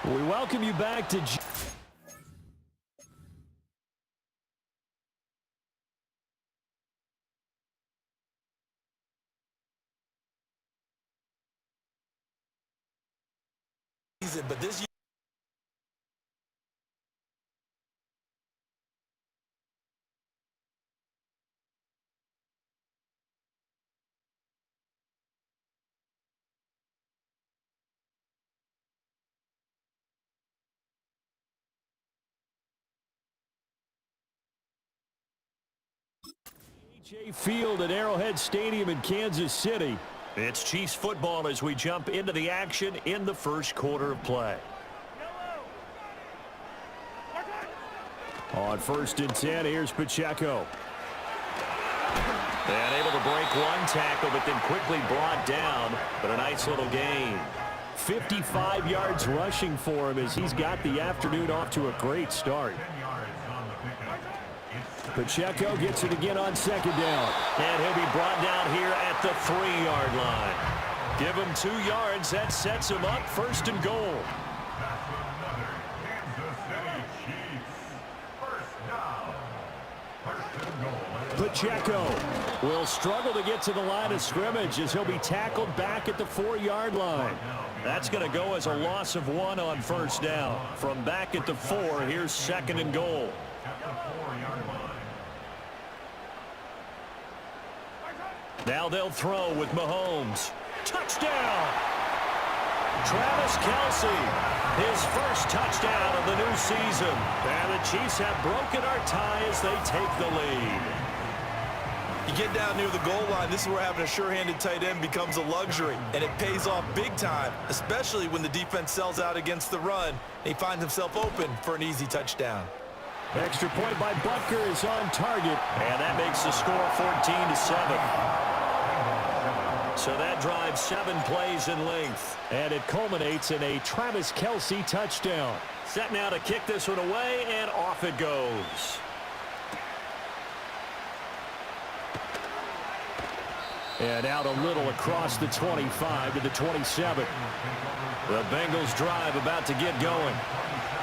We welcome you back to but this Field at Arrowhead Stadium in Kansas City. It's Chiefs football as we jump into the action in the first quarter of play. On 1st and 10, here's Pacheco. And able to break one tackle, but then quickly brought down. But a nice little gain. 55 yards rushing for him as he's got the afternoon off to a great start. Pacheco gets it again on 2nd down. And he'll be brought down here at the 3-yard line. Give him 2 yards. That sets him up 1st and goal. Pacheco will struggle to get to the line of scrimmage as he'll be tackled back at the 4-yard line. That's going to go as a loss of 1 on 1st down. From back at the 4, here's 2nd and goal. Now they'll throw with Mahomes. Touchdown! Travis Kelce, his first touchdown of the new season. And the Chiefs have broken our tie as they take the lead. You get down near the goal line, this is where having a sure-handed tight end becomes a luxury, and it pays off big time, especially when the defense sells out against the run, and he finds himself open for an easy touchdown. Extra point by Butker is on target, and that makes the score 14-7. So that drives 7 plays in length, and it culminates in a Travis Kelce touchdown. Set now to kick this one away, and off it goes. And out a little across the 25 to the 27. The Bengals drive about to get going.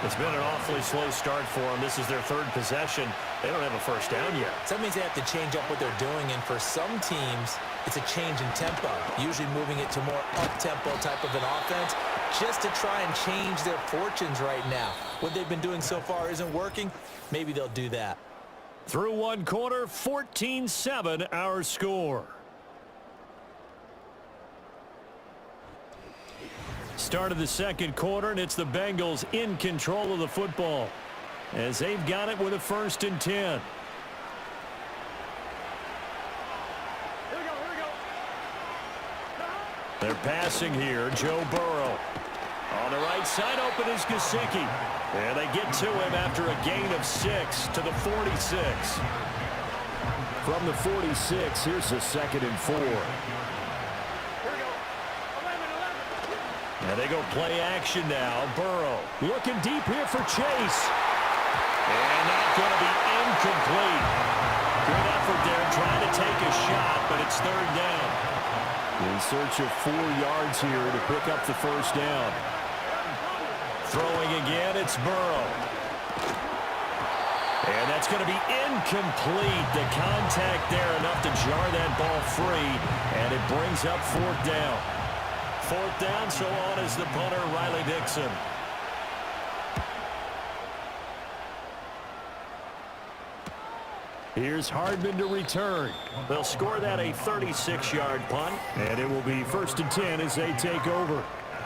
It's been an awfully slow start for them. This is their 3rd possession. They don't have a 1st down yet. So that means they have to change up what they're doing, and for some teams, it's a change in tempo, usually moving it to more up-tempo type of an offense, just to try and change their fortunes right now. What they've been doing so far isn't working. Maybe they'll do that. Through 1 quarter, 14-7 our score. Start of the 2nd quarter, and it's the Bengals in control of the football as they've got it with a 1st and 10. They're passing here. Joe Burrow. On the right side, open is Gesicki. And they get to him after a gain of 6 to the 46. From the 46, here's a 2nd and 4. And they go play action now. Burrow looking deep here for Chase. And that's going to be incomplete. Good effort there trying to take a shot, but it's 3rd down. In search of 4 yards here to pick up the 1st down. Throwing again, it's Burrow. And that's going to be incomplete. The contact there enough to jar that ball free. And it brings up 4th down. 4th down, so on is the punter, Riley Dixon. Here's Hardman to return. They'll score that a 36-yard punt, and it will be 1st and 10 as they take over.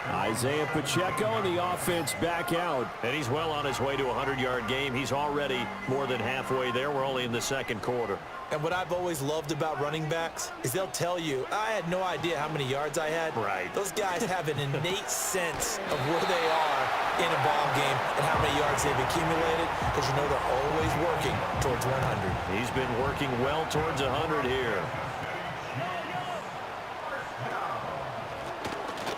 Isaiah Pacheco and the offense back out. And he's well on his way to a 100-yard game. He's already more than halfway there. We're only in the 2nd quarter. And what I've always loved about running backs is they'll tell you, I had no idea how many yards I had. Right. Those guys have an innate sense of where they are in a ball game and how many yards they've accumulated, because you know they're always working towards 100. He's been working well towards 100 here.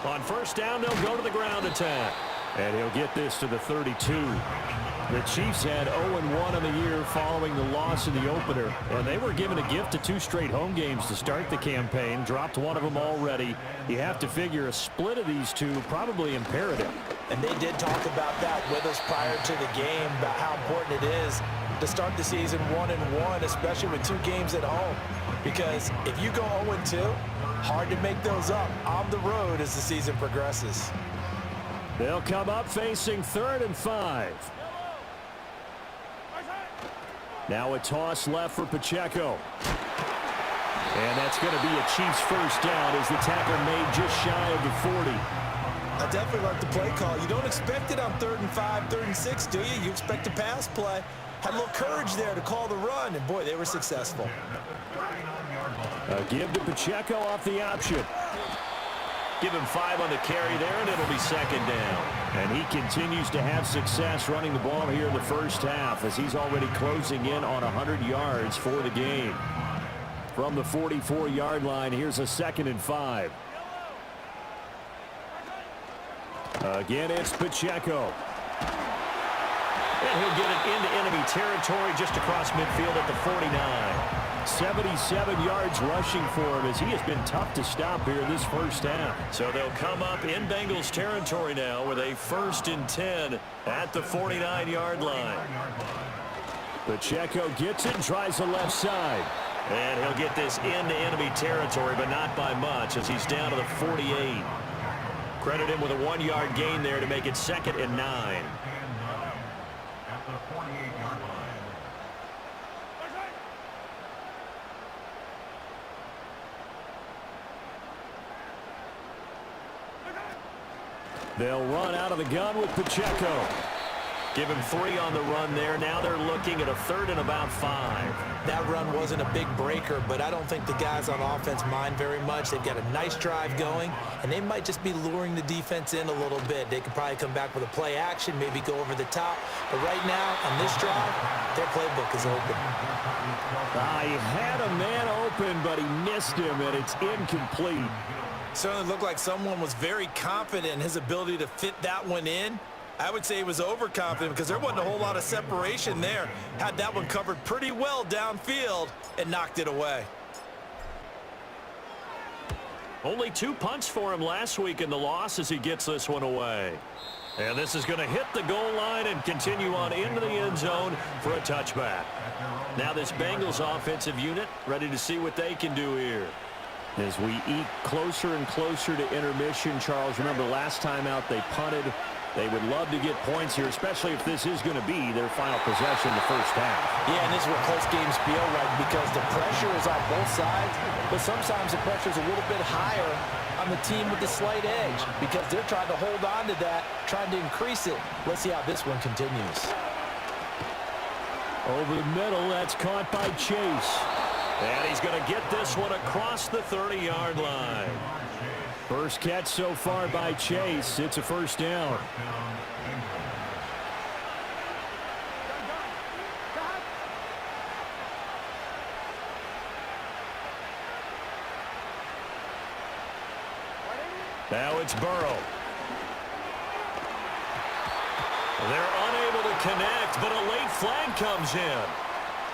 On 1st down, they'll go to the ground attack. And he'll get this to the 32. The Chiefs had 0-1 in the year following the loss in the opener. And they were given a gift of 2 straight home games to start the campaign. Dropped one of them already. You have to figure a split of these two probably imperative. And they did talk about that with us prior to the game, about how important it is to start the season 1-1, especially with 2 games at home. Because if you go 0-2, hard to make those up on the road as the season progresses. They'll come up facing 3rd and 5. Now a toss left for Pacheco. And that's going to be a Chiefs first down as the tackle made just shy of the 40. I definitely like the play call. You don't expect it on 3rd and 5, 3rd and 6, do you? You expect a pass play. Had a little courage there to call the run, and boy, they were successful. A give to Pacheco off the option. Give him 5 on the carry there, and it'll be 2nd down. And he continues to have success running the ball here in the first half as he's already closing in on 100 yards for the game. From the 44-yard line, here's a 2nd and 5. Again, it's Pacheco. And he'll get it into enemy territory just across midfield at the 49. 77 yards rushing for him as he has been tough to stop here this first half. So they'll come up in Bengals territory now with a 1st and 10 at the 49-yard line. Pacheco gets it and tries the left side. And he'll get this into enemy territory, but not by much as he's down to the 48. Credit him with a 1-yard gain there to make it 2nd and 9. They'll run out of the gun with Pacheco. Give him 3 on the run there. Now they're looking at a 3rd and about 5. That run wasn't a big breaker, but I don't think the guys on offense mind very much. They've got a nice drive going, and they might just be luring the defense in a little bit. They could probably come back with a play action, maybe go over the top. But right now, on this drive, their playbook is open. He had a man open, but he missed him, and it's incomplete. Certainly looked like someone was very confident in his ability to fit that one in. I would say he was overconfident because there wasn't a whole lot of separation there. Had that one covered pretty well downfield and knocked it away. Only 2 punts for him last week in the loss as he gets this one away. And this is going to hit the goal line and continue on into the end zone for a touchback. Now this Bengals offensive unit ready to see what they can do here. As we eat closer and closer to intermission, Charles, remember last time out they punted. They would love to get points here, especially if this is going to be their final possession in the first half. Yeah, and this is what close games feel like because the pressure is on both sides, but sometimes the pressure is a little bit higher on the team with the slight edge because they're trying to hold on to that, trying to increase it. Let's see how this one continues. Over the middle, that's caught by Chase. And he's going to get this one across the 30-yard line. First catch so far by Chase. It's a first down. Now it's Burrow. They're unable to connect, but a late flag comes in.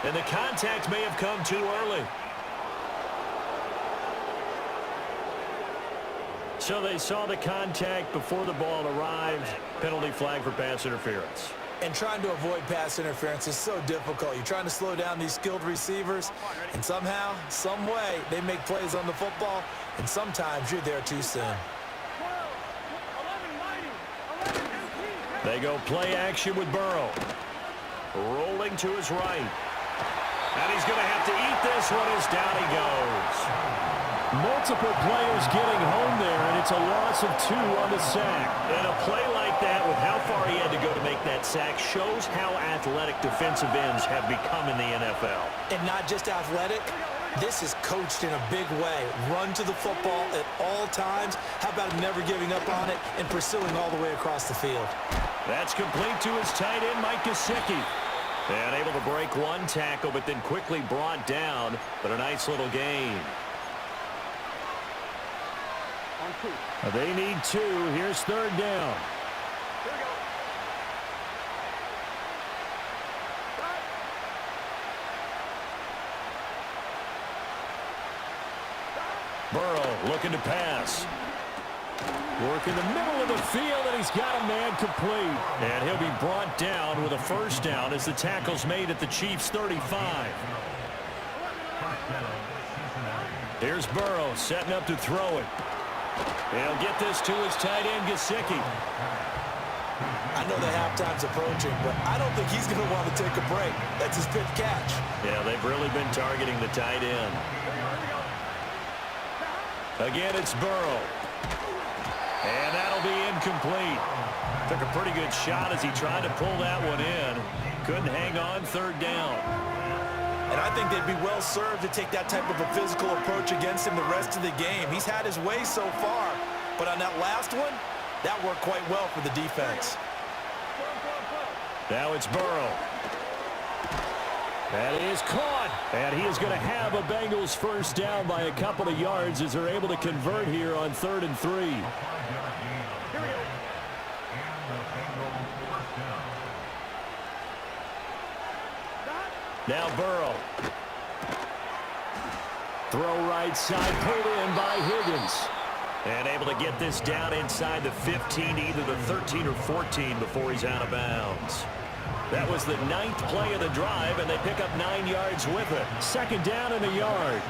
And the contact may have come too early. So they saw the contact before the ball arrived. Penalty flag for pass interference. And trying to avoid pass interference is so difficult. You're trying to slow down these skilled receivers, and somehow, some way, they make plays on the football, and sometimes you're there too soon. They go play action with Burrow. Rolling to his right. And he's going to have to eat this one as down he goes. Multiple players getting home there, and it's a loss of 2 on the sack. And a play like that with how far he had to go to make that sack shows how athletic defensive ends have become in the NFL. And not just athletic, this is coached in a big way. Run to the football at all times. How about never giving up on it and pursuing all the way across the field? That's complete to his tight end, Mike Gesicki. And able to break one tackle, but then quickly brought down. But a nice little gain. They need 2. Here's 3rd down. Burrow looking to pass. Work in the middle of the field, and he's got a man complete. And he'll be brought down with a first down as the tackle's made at the Chiefs' 35. Here's Burrow setting up to throw it. He'll get this to his tight end, Gesicki. I know the halftime's approaching, but I don't think he's going to want to take a break. That's his pitch catch. Yeah, they've really been targeting the tight end. Again, it's Burrow. And that'll be incomplete. Took a pretty good shot as he tried to pull that one in. Couldn't hang on, third down. And I think they'd be well served to take that type of a physical approach against him the rest of the game. He's had his way so far, but on that last one, that worked quite well for the defense. Now it's Burrow. That is caught. And he is going to have a Bengals first down by a couple of yards as they're able to convert here on 3rd and 3. Now Burrow. Throw right side, pulled in by Higgins. And able to get this down inside the 15, either the 13 or 14 before he's out of bounds. That was the 9th play of the drive, and they pick up 9 yards with it. Second down and a yard.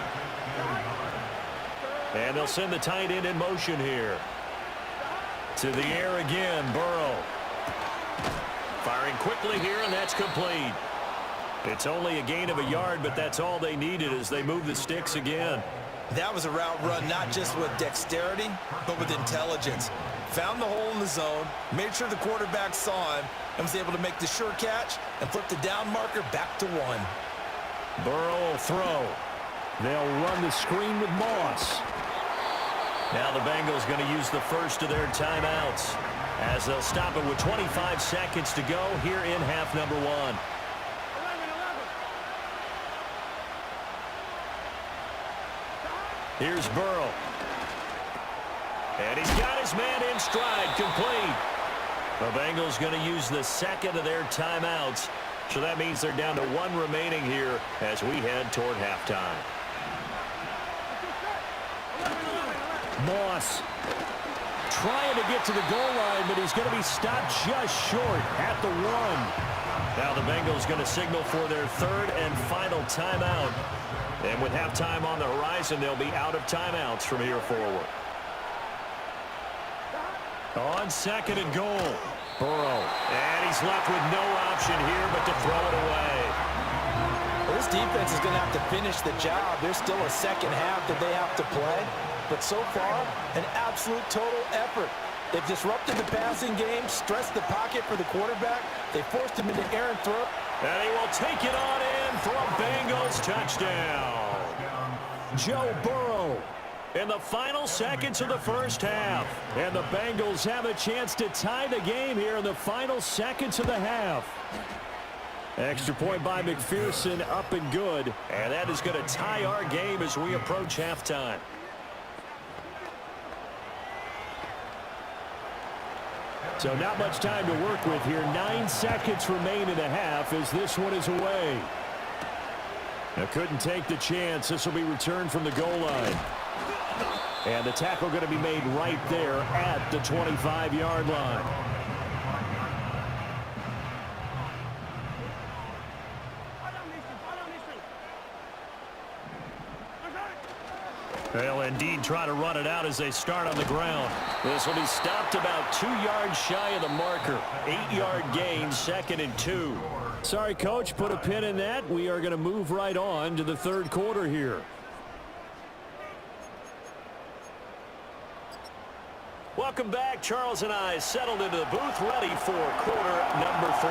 And they'll send the tight end in motion here. To the air again, Burrow. Firing quickly here, and that's complete. It's only a gain of a yard, but that's all they needed as they move the sticks again. That was a route run not just with dexterity, but with intelligence. Found the hole in the zone, made sure the quarterback saw him, and was able to make the sure catch and flip the down marker back to 1. Burrow will throw. They'll run the screen with Moss. Now the Bengals going to use the first of their timeouts as they'll stop it with 25 seconds to go here in half number 1. Here's Burrow. And he's got his man in stride, complete. The Bengals going to use the second of their timeouts. So that means they're down to 1 remaining here as we head toward halftime. Moss trying to get to the goal line, but he's going to be stopped just short at the 1. Now the Bengals going to signal for their 3rd and final timeout. And with halftime on the horizon, they'll be out of timeouts from here forward. On 2nd and goal, Burrow. And he's left with no option here but to throw it away. Well, this defense is going to have to finish the job. There's still a second half that they have to play. But so far, an absolute total effort. They've disrupted the passing game, stressed the pocket for the quarterback. They forced him into errant throw. And he will take it on in for a Bengals touchdown. Joe Burrow in the final seconds of the first half. And the Bengals have a chance to tie the game here in the final seconds of the half. Extra point by McPherson, up and good. And that is going to tie our game as we approach halftime. So not much time to work with here. 9 seconds remain in the half as this one is away. Now couldn't take the chance. This will be returned from the goal line. And the tackle going to be made right there at the 25-yard line. They'll indeed try to run it out as they start on the ground. This will be stopped about 2 yards shy of the marker. 8-yard gain, 2nd and 2. Sorry, Coach, put a pin in that. We are going to move right on to the 3rd quarter here. Welcome back. Charles and I settled into the booth, ready for quarter number 3.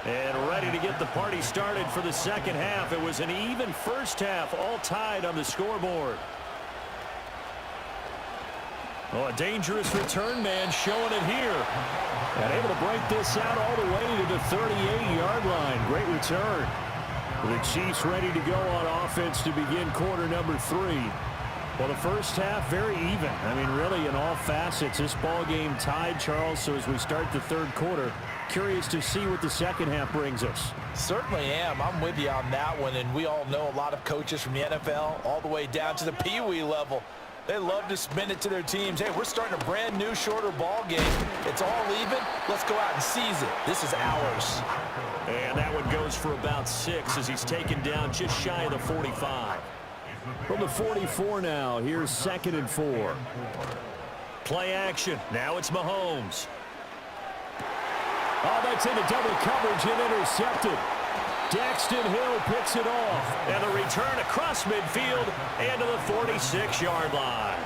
And ready to get the party started for the second half. It was an even first half, all tied on the scoreboard. Oh, a dangerous return man showing it here. And able to break this out all the way to the 38-yard line. Great return. The Chiefs ready to go on offense to begin quarter number 3. Well, the first half, very even. I mean, really, in all facets, this ball game tied, Charles. So as we start the third quarter, curious to see what the second half brings us. Certainly am. I'm with you on that one. And we all know a lot of coaches from the NFL all the way down to the Pee-wee level. They love to spin it to their teams. Hey, we're starting a brand new, shorter ball game. It's all even. Let's go out and seize it. This is ours. And that one goes for about 6 as he's taken down just shy of the 45. From the 44 now, here's 2nd and 4. Play action. Now it's Mahomes. Oh, that's into double coverage and intercepted. Daxton Hill picks it off. And the return across midfield and to the 46-yard line.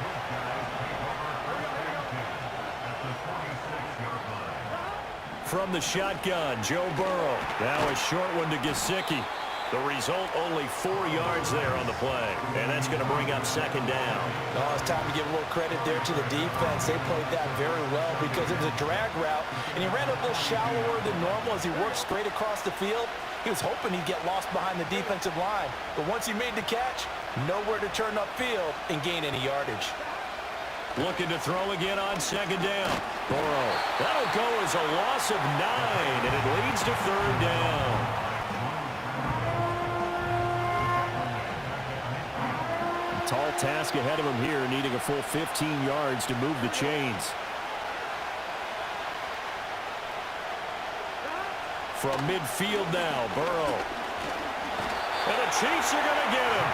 From the shotgun, Joe Burrow. Now a short one to Gesicki. The result, only 4 yards there on the play. And that's going to bring up 2nd down. Oh, it's time to give a little credit there to the defense. They played that very well because it was a drag route, and he ran a little shallower than normal as he worked straight across the field. He was hoping he'd get lost behind the defensive line. But once he made the catch, nowhere to turn upfield and gain any yardage. Looking to throw again on 2nd down. Burrow. That'll go as a loss of 9, and it leads to 3rd down. Tall task ahead of him here, needing a full 15 yards to move the chains. From midfield now, Burrow. And the Chiefs are going to get him.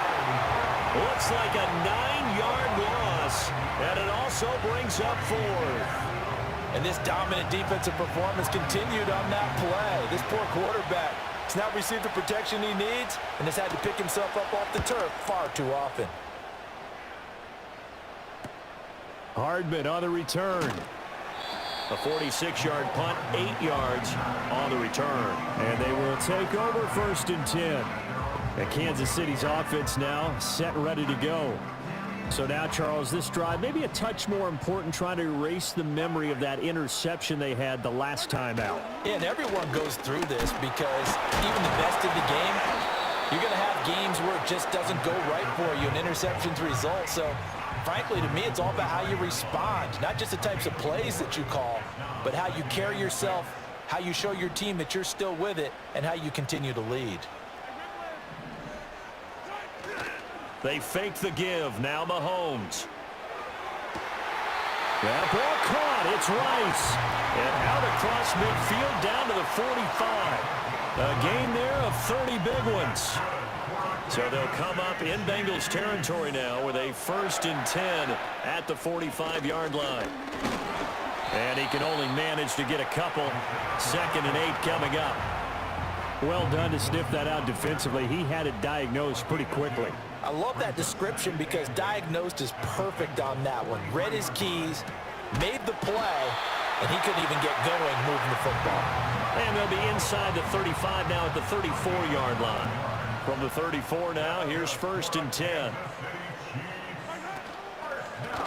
Looks like a 9-yard loss, and it also brings up 4th. And this dominant defensive performance continued on that play. This poor quarterback has not received the protection he needs and has had to pick himself up off the turf far too often. Hardman on the return. A 46-yard punt, 8 yards on the return. And they will take over 1st and 10. And Kansas City's offense now set and ready to go. So now, Charles, this drive maybe a touch more important, trying to erase the memory of that interception they had the last time out. Yeah, and everyone goes through this because even the best of the game, you're going to have games where it just doesn't go right for you, and interceptions result. So frankly, to me, it's all about how you respond, not just the types of plays that you call, but how you carry yourself, how you show your team that you're still with it, and how you continue to lead. They fake the give. Now Mahomes. That ball caught. It's Rice. And out across midfield down to the 45. A gain there of 30 big ones. So they'll come up in Bengals territory now with a 1st and 10 at the 45-yard line. And he can only manage to get a couple. 2nd and 8 coming up. Well done to sniff that out defensively. He had it diagnosed pretty quickly. I love that description because diagnosed is perfect on that one. Read his keys, made the play, and he couldn't even get going moving the football. And they'll be inside the 35 now at the 34-yard line. From the 34 now, here's 1st and 10.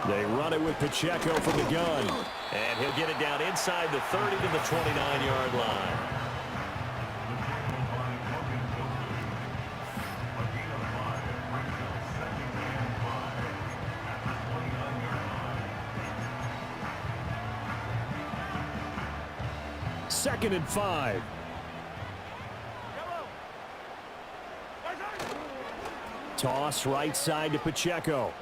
They run it with Pacheco from the gun. And he'll get it down inside the 30 to the 29-yard line. Second and 5. Toss right side to Pacheco.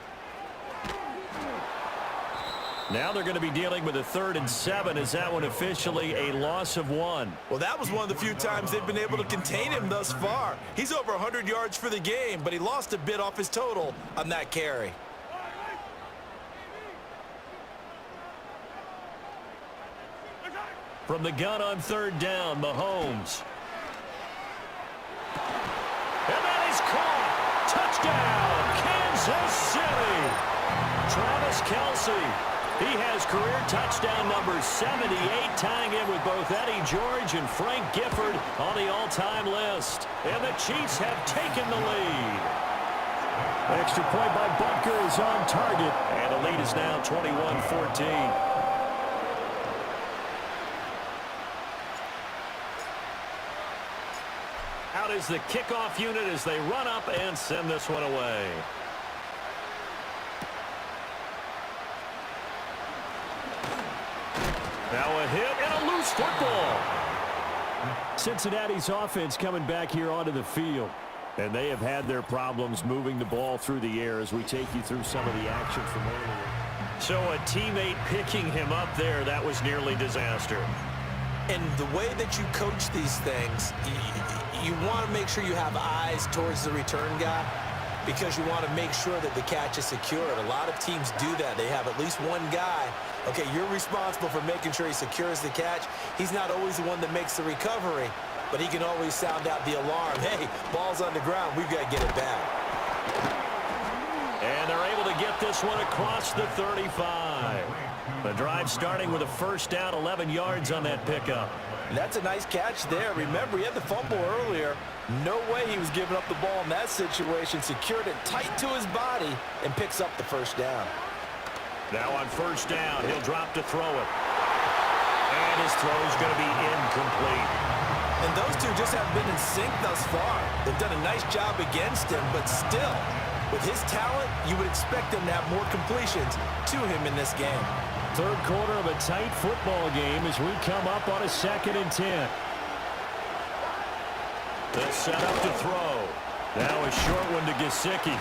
Now they're going to be dealing with a 3rd and 7. Is that one officially a loss of 1? Well, that was one of the few times they've been able to contain him thus far. He's over 100 yards for the game, but he lost a bit off his total on that carry. From the gun on 3rd down, Mahomes. And that is caught. Touchdown, Kansas City. Travis Kelce. He has career touchdown number 78, tying in with both Eddie George and Frank Gifford on the all-time list. And the Chiefs have taken the lead. Extra point by Butker is on target. And the lead is now 21-14. Out is the kickoff unit as they run up and send this one away. Now a hit and a loose football. Cincinnati's offense coming back here onto the field. And they have had their problems moving the ball through the air as we take you through some of the action from earlier. So a teammate picking him up there, that was nearly disaster. And the way that you coach these things, you want to make sure you have eyes towards the return guy because you want to make sure that the catch is secured. A lot of teams do that. They have at least one guy. Okay, you're responsible for making sure he secures the catch. He's not always the one that makes the recovery, but he can always sound out the alarm. Hey, ball's on the ground. We've got to get it back. And they're able to get this one across the 35. The drive starting with a first down, 11 yards on that pickup. That's a nice catch there. Remember, he had the fumble earlier. No way he was giving up the ball in that situation. Secured it tight to his body and picks up the first down. Now on first down, he'll drop to throw it. And his throw's going to be incomplete. And those two just haven't been in sync thus far. They've done a nice job against him, but still, with his talent, you would expect him to have more completions to him in this game. Third quarter of a tight football game as we come up on a 2nd and 10. The setup to throw. Now a short one to Gesicki.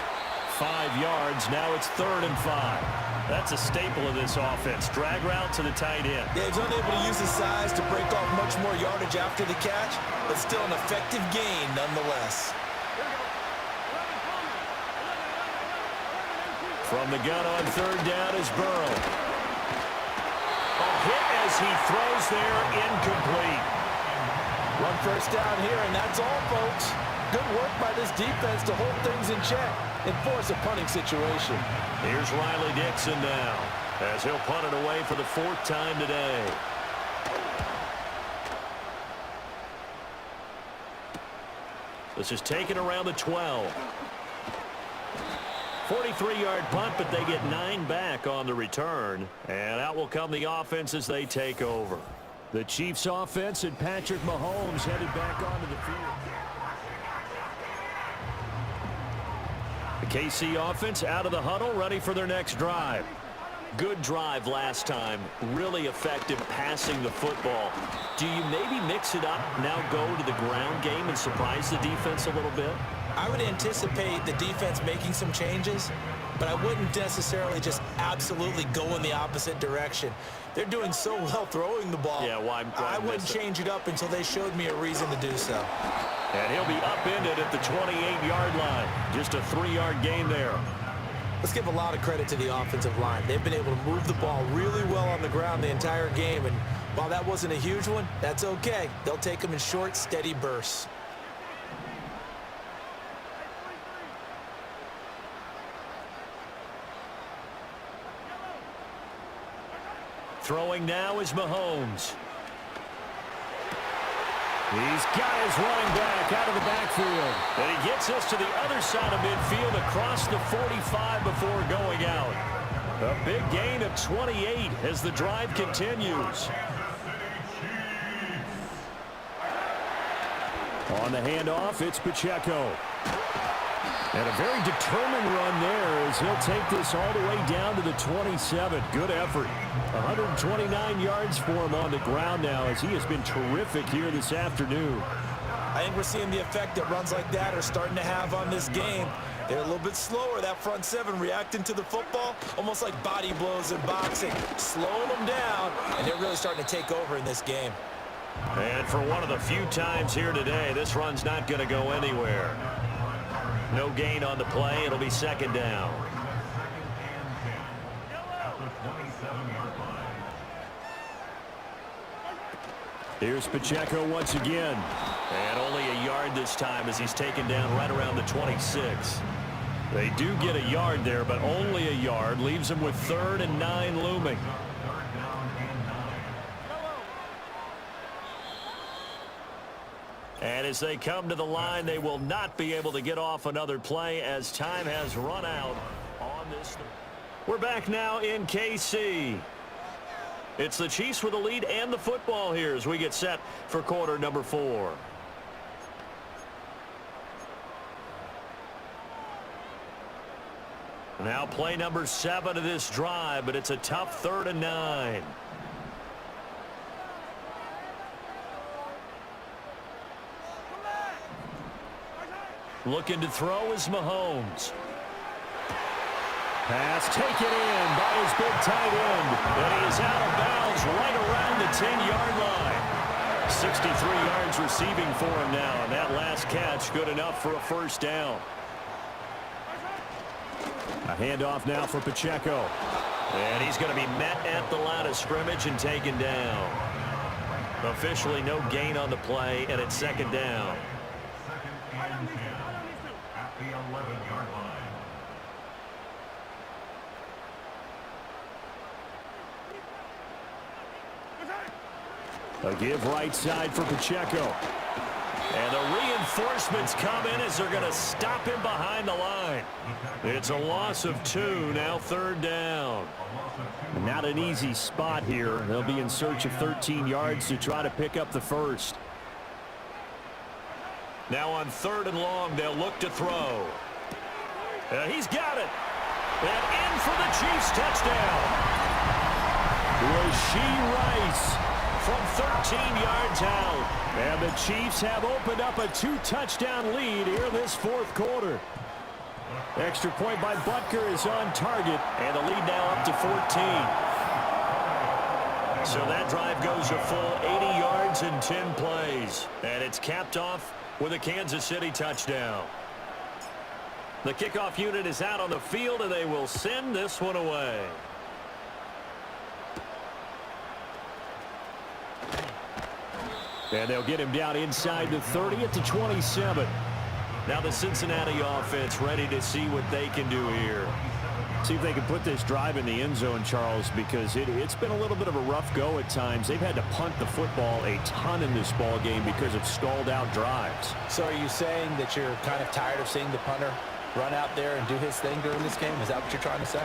5 yards. Now it's 3rd and 5. That's a staple of this offense. Drag route to the tight end. Yeah, he's unable to use his size to break off much more yardage after the catch, but still an effective gain nonetheless. From the gun on 3rd down is Burrow. A hit as he throws there, incomplete. One first down here, and that's all, folks. Good work by this defense to hold things in check and force a punting situation. Here's Riley Dixon now as he'll punt it away for the 4th time today. This is taken around the 12. 43-yard punt, but they get 9 back on the return. And out will come the offense as they take over. The Chiefs offense and Patrick Mahomes headed back onto the field. The KC offense out of the huddle, ready for their next drive. Good drive last time. Really effective passing the football. Do you maybe mix it up, now go to the ground game and surprise the defense a little bit? I would anticipate the defense making some changes, but I wouldn't necessarily just absolutely go in the opposite direction. They're doing so well throwing the ball. Yeah, why I wouldn't change it up until they showed me a reason to do so. And he'll be upended at the 28-yard line. Just a 3-yard gain there. Let's give a lot of credit to the offensive line. They've been able to move the ball really well on the ground the entire game, and while that wasn't a huge one, that's okay. They'll take them in short, steady bursts. Throwing now is Mahomes. He's got his running back out of the backfield. And he gets us to the other side of midfield across the 45 before going out. A big gain of 28 as the drive continues. On the handoff, it's Pacheco. And a very determined run there as he'll take this all the way down to the 27. Good effort. 129 yards for him on the ground now as he has been terrific here this afternoon. I think we're seeing the effect that runs like that are starting to have on this game. They're a little bit slower, that front seven, reacting to the football, almost like body blows in boxing, slowing them down, and they're really starting to take over in this game. And for one of the few times here today, this run's not going to go anywhere. No gain on the play. It'll be 2nd down. Here's Pacheco once again. And only a yard this time as he's taken down right around the 26. They do get a yard there, but only a yard. Leaves them with 3rd and 9 looming. And as they come to the line, they will not be able to get off another play as time has run out on this. We're back now in KC. It's the Chiefs with the lead and the football here as we get set for quarter number 4. Now play number 7 of this drive, but it's a tough 3rd and 9. Looking to throw is Mahomes. Pass taken in by his big tight end. And he is out of bounds right around the 10-yard line. 63 yards receiving for him now. And that last catch good enough for a first down. A handoff now for Pacheco. And he's going to be met at the line of scrimmage and taken down. Officially no gain on the play, and it's second down. At the 11-yard line. A give right side for Pacheco. And the reinforcements come in as they're going to stop him behind the line. It's a loss of 2, now third down. Not an easy spot here. They'll be in search of 13 yards to try to pick up the first. Now on 3rd and long, they'll look to throw. He's got it. And in for the Chiefs touchdown. Rashee Rice from 13 yards out. And the Chiefs have opened up a 2-touchdown lead here this 4th quarter. Extra point by Butker is on target, and the lead now up to 14. So that drive goes a full 80 yards in 10 plays. And it's capped off with a Kansas City touchdown. The kickoff unit is out on the field, and they will send this one away. And they'll get him down inside the 30 at the 27. Now the Cincinnati offense ready to see what they can do here. See if they can put this drive in the end zone, Charles, because it's been a little bit of a rough go at times. They've had to punt the football a ton in this ball game because of stalled out drives. So are you saying that you're kind of tired of seeing the punter run out there and do his thing during this game? Is that what you're trying to say?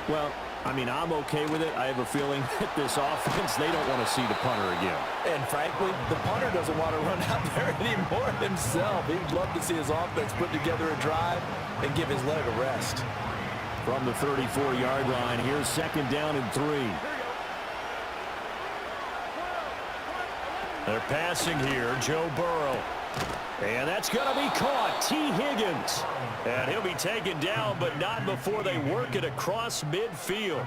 Well, I mean, I'm okay with it. I have a feeling that this offense, they don't want to see the punter again. And frankly, the punter doesn't want to run out there anymore himself. He'd love to see his offense put together a drive and give his leg a rest. From the 34-yard line, here's 2nd down and 3. They're passing here, Joe Burrow. And that's going to be caught. T. Higgins. And he'll be taken down, but not before they work it across midfield.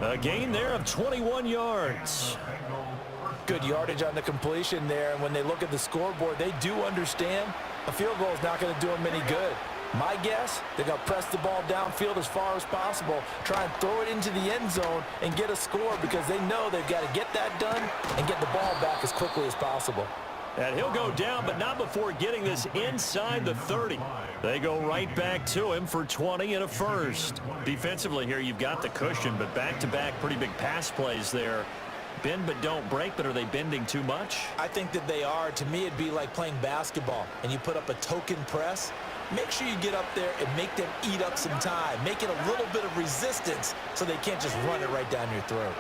A gain there of 21 yards. Good yardage on the completion there. And when they look at the scoreboard, they do understand a field goal is not going to do them any good. My guess, they're going to press the ball downfield as far as possible, try and throw it into the end zone and get a score because they know they've got to get that done and get the ball back as quickly as possible. And he'll go down, but not before getting this inside the 30. They go right back to him for 20 and a first. Defensively here, you've got the cushion, but back-to-back pretty big pass plays there. Bend but don't break, but are they bending too much? I think that they are. To me, it'd be like playing basketball, and you put up a token press. Make sure you get up there and make them eat up some time. Make it a little bit of resistance so they can't just run it right down your throat.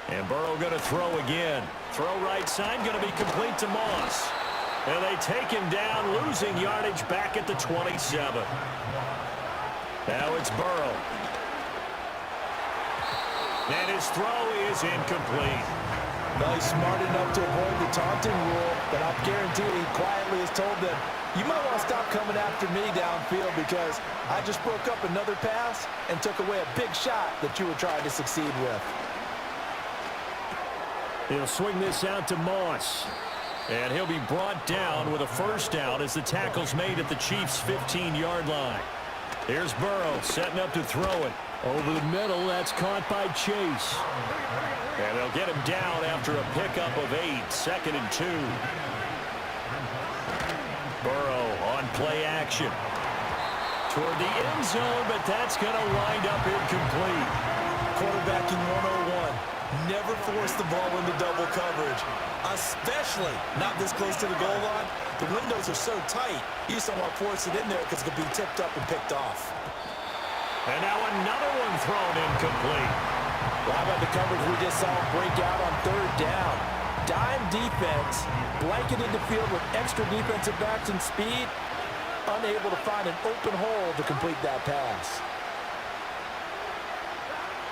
And Burrow going to throw again. Throw right side, going to be complete to Moss. And they take him down, losing yardage back at the 27. Now it's Burrow. And his throw is incomplete. Well, he's smart enough to avoid the taunting rule, but I'm guaranteed he quietly has told them, you might want to stop coming after me downfield because I just broke up another pass and took away a big shot that you were trying to succeed with. He'll swing this out to Moss. And he'll be brought down with a first down as the tackle's made at the Chiefs' 15-yard line. Here's Burrow setting up to throw it. Over the middle, that's caught by Chase. And they'll get him down after a pickup of 8, 2nd and 2. Burrow on play action. Toward the end zone, but that's going to wind up incomplete. Quarterbacking 101. Never force the ball into double coverage, especially not this close to the goal line. The windows are so tight, you just don't want to force it in there because it could be tipped up and picked off. And now another one thrown incomplete. Well, how about the coverage we just saw break out on 3rd down? Dime defense, blanketed the field with extra defensive backs and speed, unable to find an open hole to complete that pass.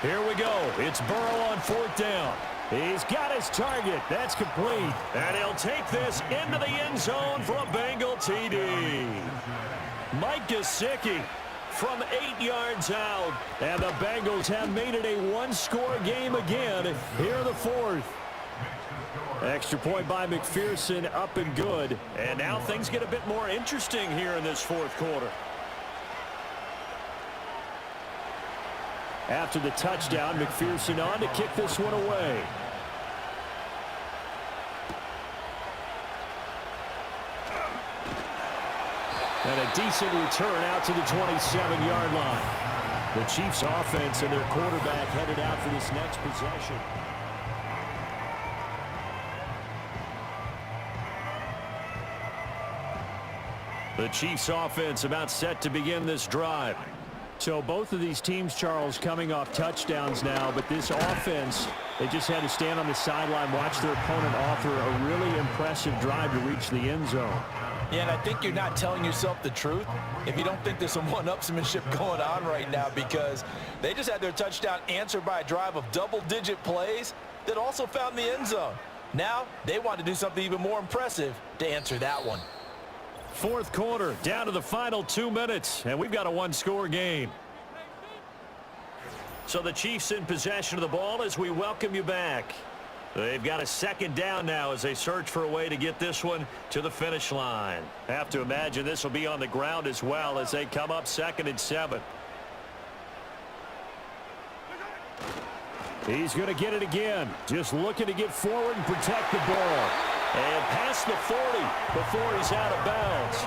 Here we go. It's Burrow on 4th down. He's got his target. That's complete. And he'll take this into the end zone for a Bengal TD. Mike Gesicki from 8 yards out. And the Bengals have made it a one-score game again here in the fourth. Extra point by McPherson, up and good. And now things get a bit more interesting here in this fourth quarter. After the touchdown, McPherson on to kick this one away. And a decent return out to the 27-yard line. The Chiefs offense and their quarterback headed out for this next possession. The Chiefs offense about set to begin this drive. So both of these teams, Charles, coming off touchdowns now, but this offense, they just had to stand on the sideline, watch their opponent offer a really impressive drive to reach the end zone. Yeah, and I think you're not telling yourself the truth if you don't think there's some one-upsmanship going on right now, because they just had their touchdown answered by a drive of double-digit plays that also found the end zone. Now they want to do something even more impressive to answer that one. Fourth quarter, down to the final 2 minutes, and we've got a one-score game. So the Chiefs in possession of the ball as we welcome you back. They've got a second down now as they search for a way to get this one to the finish line. Have to imagine this will be on the ground as well as they come up 2nd and 7. He's going to get it again. Just looking to get forward and protect the ball. And past the 40 before he's out of bounds.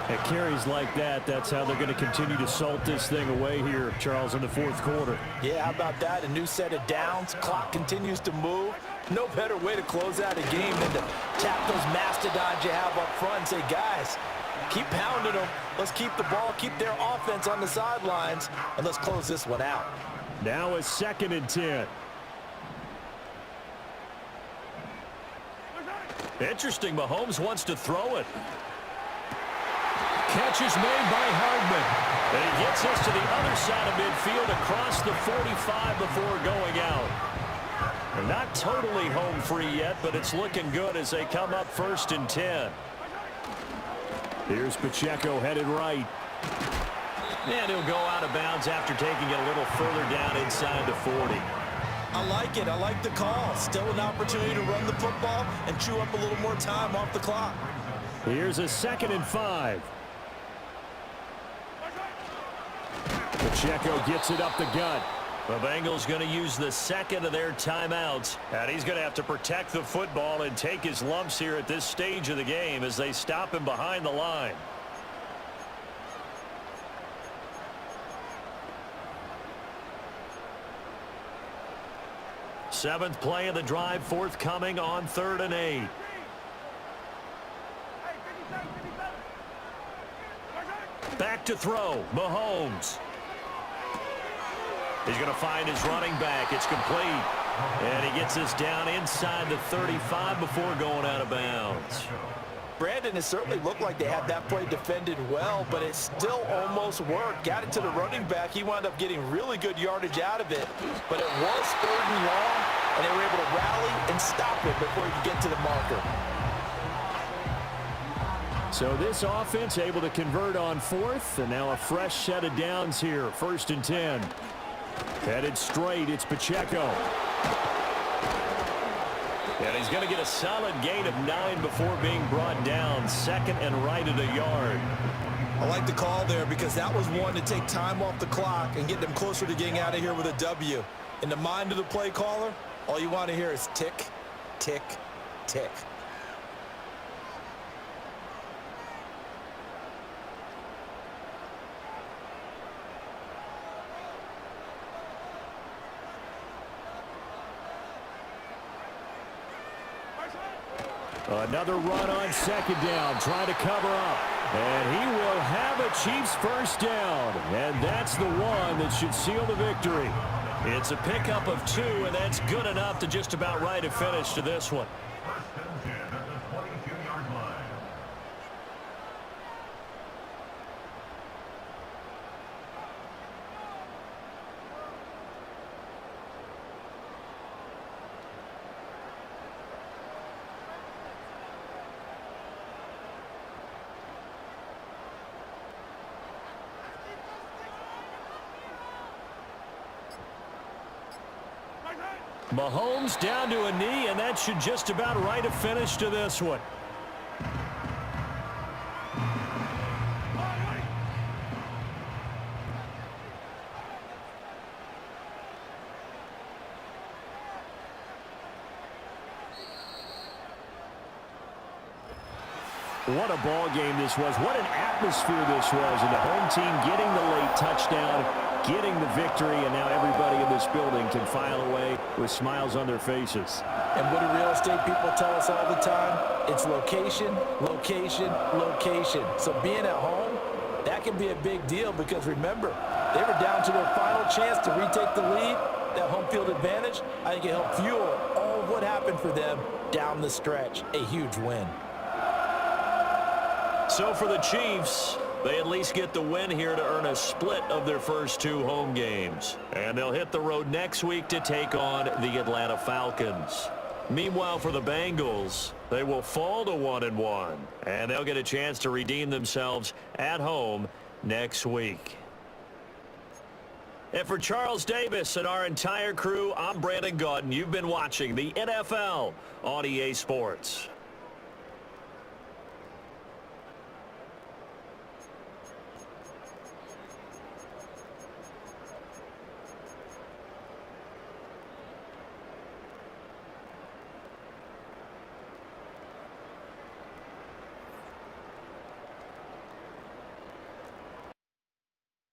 At carries like that, that's how they're going to continue to salt this thing away here, Charles, in the fourth quarter. Yeah, how about that? A new set of downs. Clock continues to move. No better way to close out a game than to tap those mastodons you have up front and say, guys, keep pounding them. Let's keep the ball, keep their offense on the sidelines, and let's close this one out. Now a 2nd and 10. Interesting, Mahomes wants to throw it. Catch is made by Hardman. And he gets us to the other side of midfield across the 45 before going out. They're not totally home free yet, but it's looking good as they come up 1st and 10. Here's Pacheco headed right. And he'll go out of bounds after taking it a little further down inside the 40. I like it. I like the call. Still an opportunity to run the football and chew up a little more time off the clock. Here's a 2nd and 5. Pacheco gets it up the gut. The Bengals going to use the 2nd of their timeouts. And he's going to have to protect the football and take his lumps here at this stage of the game as they stop him behind the line. Seventh play of the drive forthcoming on 3rd and 8. Back to throw, Mahomes. He's going to find his running back. It's complete. And he gets this down inside the 35 before going out of bounds. Brandon, it certainly looked like they had that play defended well, but it still almost worked. Got it to the running back. He wound up getting really good yardage out of it, but it was 3rd and long, and they were able to rally and stop it before he could get to the marker. So this offense able to convert on 4th, and now a fresh set of downs here. 1st and 10. Headed straight, it's Pacheco. And he's going to get a solid gain of 9 before being brought down. 2nd and right at a yard. I like the call there because that was one to take time off the clock and get them closer to getting out of here with a W. In the mind of the play caller, all you want to hear is tick, tick, tick. Another run on 2nd down, trying to cover up. And he will have a Chiefs first down. And that's the one that should seal the victory. It's a pickup of 2, and that's good enough to just about write a finish to this one. 1st and 10 at the 22-yard line. Mahomes down to a knee, and that should just about write a finish to this one. What a ball game this was. What an atmosphere this was. And the home team getting the late touchdown, getting the victory, and now everybody in this building can file away with smiles on their faces. And what do real estate people tell us all the time? It's location, location, location. So being at home, that can be a big deal because remember, they were down to their final chance to retake the lead. That home field advantage, I think it helped fuel all of what happened for them down the stretch. A huge win. So for the Chiefs, they at least get the win here to earn a split of their first 2 home games. And they'll hit the road next week to take on the Atlanta Falcons. Meanwhile, for the Bengals, they will fall to 1-1. And they'll get a chance to redeem themselves at home next week. And for Charles Davis and our entire crew, I'm Brandon Gaudin. You've been watching the NFL on EA Sports.